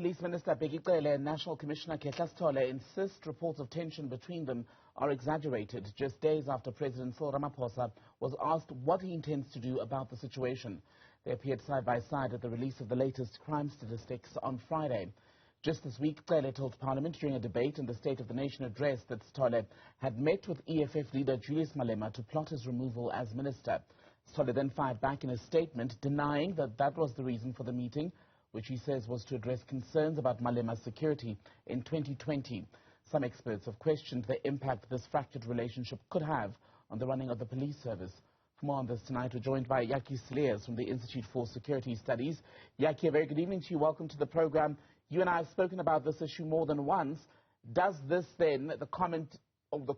Police Minister Bheki and National Commissioner Cele-Sitole insist reports of tension between them are exaggerated just days after President Cyril Ramaphosa was asked what he intends to do about the situation. They appeared side by side at the release of the latest crime statistics on Friday. Just this week, Cele told Parliament during a debate in the State of the Nation address that Sitole had met with EFF leader Julius Malema to plot his removal as minister. Sitole then fired back in a statement denying that that was the reason for the meeting, which he says was to address concerns about Malema's security in 2020. Some experts have questioned the impact this fractured relationship could have on the running of the police service. For more on this tonight, we're joined by Jakkie Cilliers from the Institute for Security Studies. Jakkie, a very good evening to you. Welcome to the program. You and I have spoken about this issue more than once. Does this then, the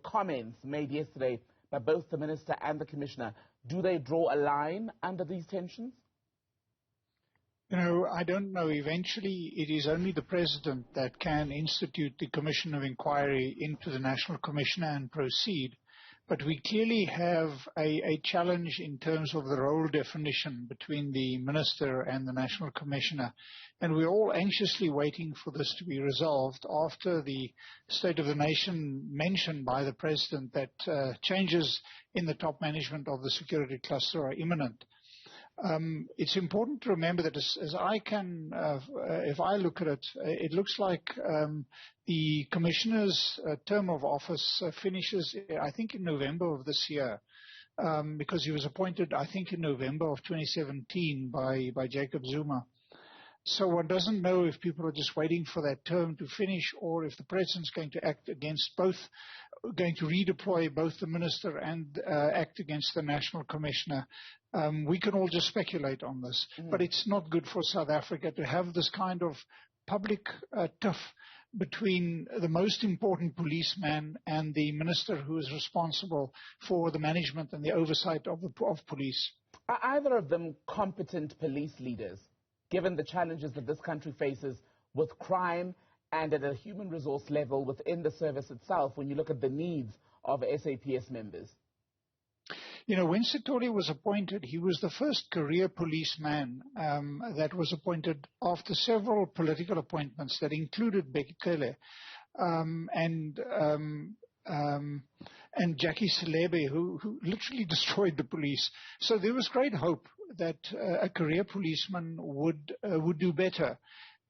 comments made yesterday by both the Minister and the Commissioner, do they draw a line under these tensions? You know, I don't know. Eventually, it is only the President that can institute the Commission of Inquiry into the National Commissioner and proceed. But we clearly have a challenge in terms of the role definition between the Minister and the National Commissioner. And we're all anxiously waiting for this to be resolved after the State of the Nation mentioned by the President that changes in the top management of the security cluster are imminent. It's important to remember that as I can, if I look at it, it looks like the Commissioner's term of office finishes, I think, in November of this year, because he was appointed, I think, in November of 2017 by Jacob Zuma. So one doesn't know if people are just waiting for that term to finish or if the President's going to act against both, going to redeploy both the Minister and act against the National Commissioner. We can all just speculate on this, but it's not good for South Africa to have this kind of public tiff between the most important policeman and the Minister who is responsible for the management and the oversight of police. Are either of them competent police leaders, given the challenges that this country faces with crime and at a human resource level within the service itself when you look at the needs of SAPS members? You know, when Sitole was appointed, he was the first career policeman that was appointed after several political appointments that included Bheki and Jakkie Cilliers, who literally destroyed the police. So there was great hope that a career policeman would do better.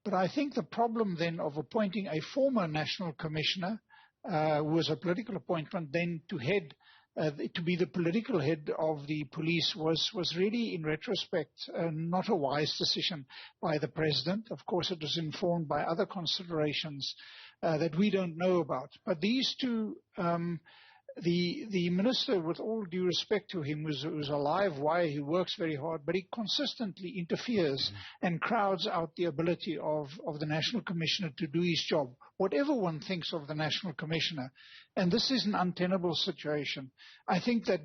But I think the problem then of appointing a former national commissioner was a political appointment, then to head to be the political head of the police was really, in retrospect, not a wise decision by the President. Of course, it was informed by other considerations that we don't know about. But these two, the Minister, with all due respect to him, was a live wire. He works very hard, but he consistently interferes and crowds out the ability of the National Commissioner to do his job, whatever one thinks of the National Commissioner. And this is an untenable situation. I think that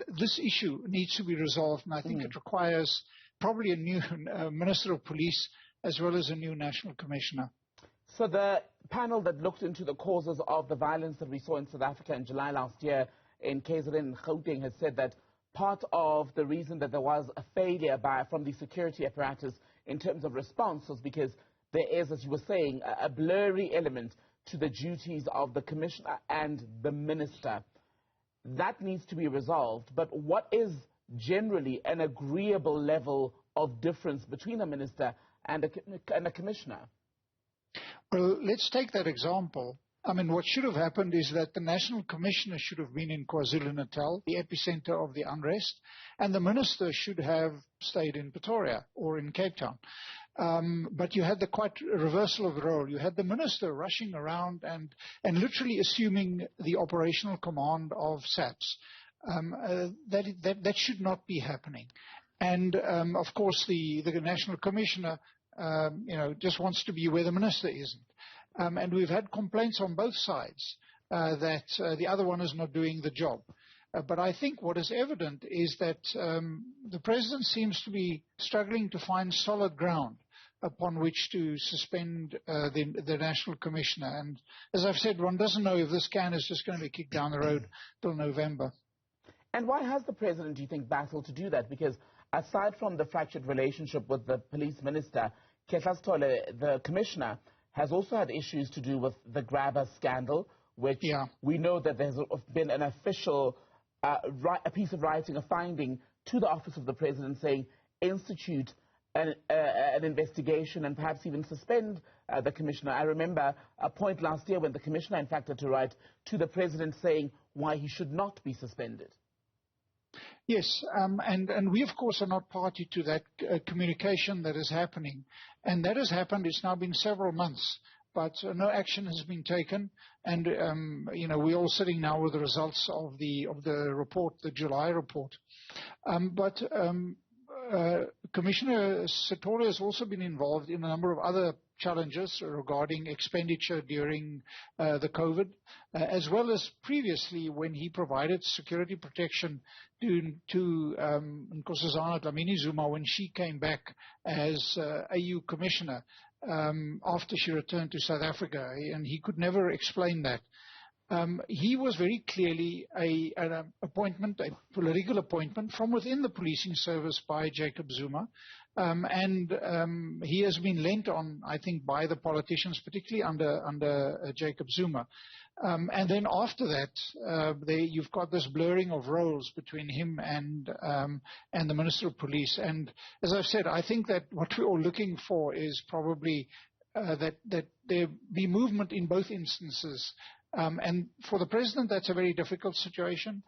this issue needs to be resolved, and I think it requires probably a new Minister of Police as well as a new National Commissioner. So the panel that looked into the causes of the violence that we saw in South Africa in July last year in KZN and Gauteng has said that part of the reason that there was a failure from the security apparatus in terms of response was because there is, as you were saying, a blurry element to the duties of the Commissioner and the Minister. That needs to be resolved, but what is generally an agreeable level of difference between a Minister and a Commissioner? Well, let's take that example. I mean, what should have happened is that the National Commissioner should have been in KwaZulu-Natal, the epicenter of the unrest, and the Minister should have stayed in Pretoria or in Cape Town. But you had the quite reversal of the role. You had the Minister rushing around and literally assuming the operational command of SAPS. That should not be happening. And, of course, the National Commissioner just wants to be where the Minister isn't. And we've had complaints on both sides that the other one is not doing the job. But I think what is evident is that the President seems to be struggling to find solid ground upon which to suspend the National Commissioner. And as I've said, one doesn't know if this can is just going to be kicked down the road till November. And why has the President, do you think, battled to do that? Because aside from the fractured relationship with the police minister, Cele-Sitole, the commissioner, has also had issues to do with the grabber scandal, which we know that there's been an official a piece of writing, a finding to the office of the president saying institute an investigation and perhaps even suspend the commissioner. I remember a point last year when the commissioner, in fact, had to write to the president saying why he should not be suspended. Yes, and we, of course, are not party to that communication that is happening. And that has happened. It's now been several months, but no action has been taken. And, we're all sitting now with the results of the report, the July report. Commissioner Sitole has also been involved in a number of other challenges regarding expenditure during the COVID, as well as previously when he provided security protection to Nkosazana Dlamini-Zuma when she came back as AU commissioner after she returned to South Africa, and he could never explain that. He was very clearly an appointment, a political appointment from within the policing service by Jacob Zuma. He has been lent on, I think, by the politicians, particularly under Jacob Zuma. And then after that, you've got this blurring of roles between him and the Minister of Police. And as I've said, I think that what we're all looking for is probably that there be movement in both instances. And for the president, that's a very difficult situation,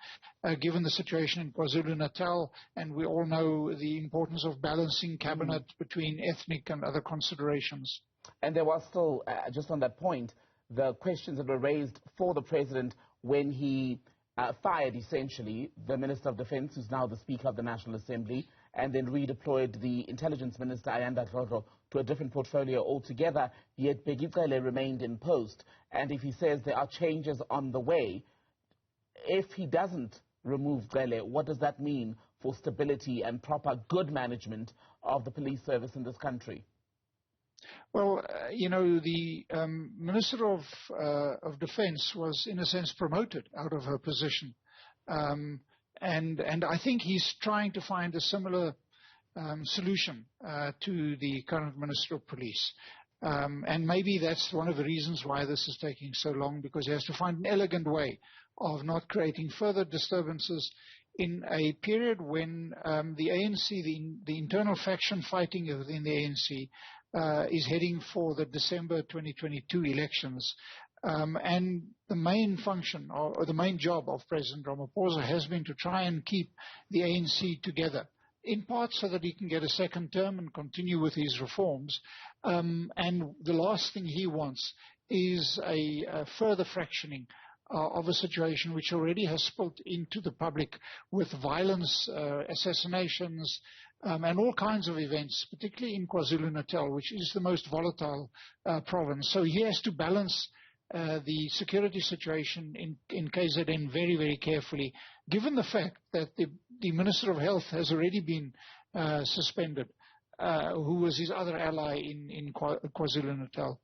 given the situation in KwaZulu-Natal, and we all know the importance of balancing cabinet between ethnic and other considerations. And there was still, just on that point, the questions that were raised for the president when he fired, essentially, the Minister of Defense, who's now the Speaker of the National Assembly, and then redeployed the Intelligence Minister, Ayanda Hlolo, to a different portfolio altogether, yet Bheki Cele remained in post. And if he says there are changes on the way, if he doesn't remove Cele, what does that mean for stability and proper good management of the police service in this country? Well, the Minister of Defense was, in a sense, promoted out of her position. And I think he's trying to find a similar solution to the current Minister of Police. And maybe that's one of the reasons why this is taking so long, because he has to find an elegant way of not creating further disturbances in a period when the ANC, the internal faction fighting within the ANC, is heading for the December 2022 elections. And the main function or the main job of President Ramaphosa has been to try and keep the ANC together, in part so that he can get a second term and continue with his reforms. And the last thing he wants is a further fractioning of a situation which already has spilled into the public with violence, assassinations, and all kinds of events, particularly in KwaZulu-Natal, which is the most volatile province. So he has to balance the security situation in KZN very, very carefully, given the fact that the Minister of Health has already been suspended, who was his other ally in KwaZulu-Natal.